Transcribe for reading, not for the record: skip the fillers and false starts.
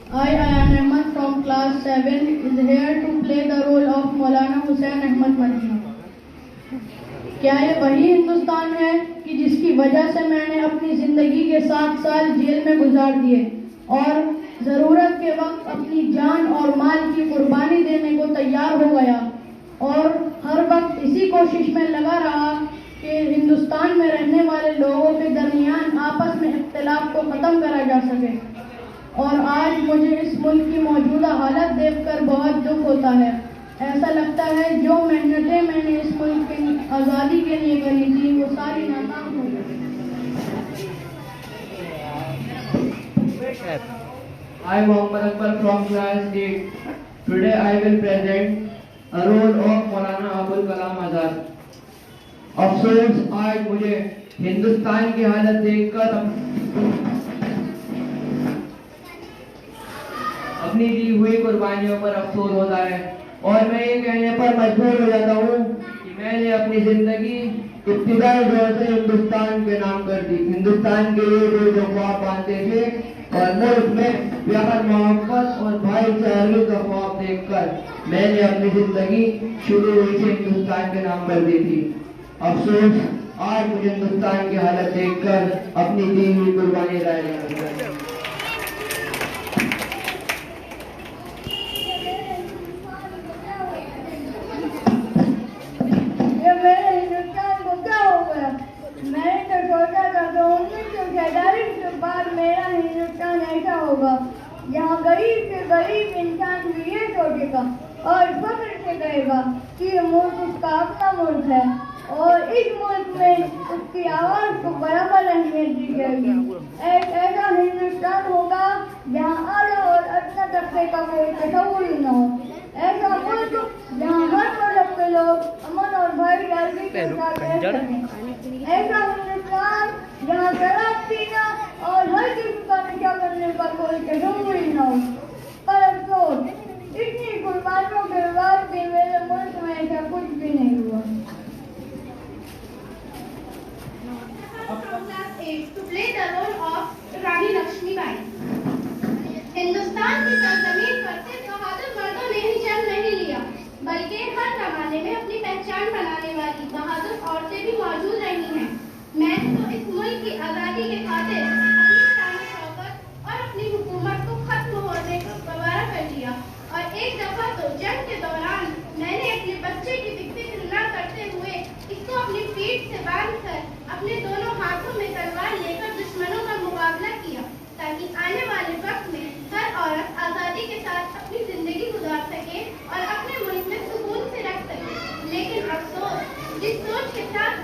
I, Ayan Ahmed from class 7 is here to play the role of Maulana Hussain Ahmad Madni. क्या ये वही हिंदुस्तान है कि जिसकी वजह से मैंने अपनी ज़िंदगी के 7 साल जेल में गुजार दिए और ज़रूरत के वक्त अपनी जान और माल की कुर्बानी देने को तैयार हो गया और हर वक्त इसी कोशिश में लगा रहा कि हिंदुस्तान में रहने वाले लोगों के दरमियान आपस में इख्तिलाफ को ख़त्म करा जा सके। और आज मुझे इस मुल्क की मौजूदा हालत देखकर बहुत दुख होता है। ऐसा लगता है जो मेहनतें मैंने इस मुल्क की आज़ादी के लिए करी थी वो सारी नाकाम हो गई। I, Mohammad Akbar from class 8. Today I will present a role of Maulana Abul Kalam Azad. अफसोस आज मुझे हिंदुस्तान की हालत देखकर अपनी दी हुई कुर्बानियों पर अफसोस होता है और मैं ये कहने पर मजबूर हो जाता हूँ कि मैंने अपनी जिंदगी इब्तिदाई दौर से हिंदुस्तान के नाम कर दी। हिंदुस्तान के लिए जो ख्वाब बांधे थे और मुल्क में प्यार मोहब्बत और भाईचारे का ख्वाब देखकर मैंने अपनी जिंदगी शुरू हुई से हिंदुस्तान के नाम कर दी थी। अफसोस आज मुझे हिंदुस्तान की हालत देखकर अपनी दी हुई कुर्बानी अदा करनी है। मेरा हिंदुस्तान ऐसा होगा जहाँ गरीब से गरीब इंसान भी ये सोचेगा और फख्र से कहेगा कि ये मुल्क उसका अपना मुल्क है और इस मुल्क में उसकी आवाज़ को बराबर अहमियत दी जाएगी। एक ऐसा हिंदुस्तान होगा जहाँ आला और अदना तबके का कोई तस्वुर ही न हो। ऐसा मुल्क जहाँ हर मजहब के लोग अमन और भाईचारे के साथ रह सकें। ऐसा हिंदुस्तान जहाँ शराब पीना और हर किस्म का नशा करने का कोई तस्वुर ही न हो। पर अफसोस इतनी कुर्बानियों के बाद भी मेरे मुल्क में ऐसा कुछ भी नहीं हुआ। From class 8 to play the role of रानी लक्ष्मीबाई। हिंदुस्तान की सरजमीन पर सिर्फ बहादुर मर्दों ने ही जन्म नहीं लिया बल्कि हर जमाने में अपनी पहचान बनाने वाली बहादुर औरतें भी मौजूद रही हैं। मैंने तो इस मुल्क की आज़ादी के खातिर अपनी शान शौकत और अपनी हुकूमत को खत्म होने को गवारा कर लिया और एक दफा तो जंग के दौरान मैंने अपने बच्चे की फिक्र न करते हुए इसको अपनी पीठ से बांधकर अपने दोनों हाथों में तलवार लेकर दुश्मनों का मुकाबला किया ताकि आने वाले वक्त में हर औरत आज़ादी के साथ अपनी जिंदगी गुजार सके और अपने मुल्क में सुकून से रख सके। लेकिन अफसोस जिस सोच के साथ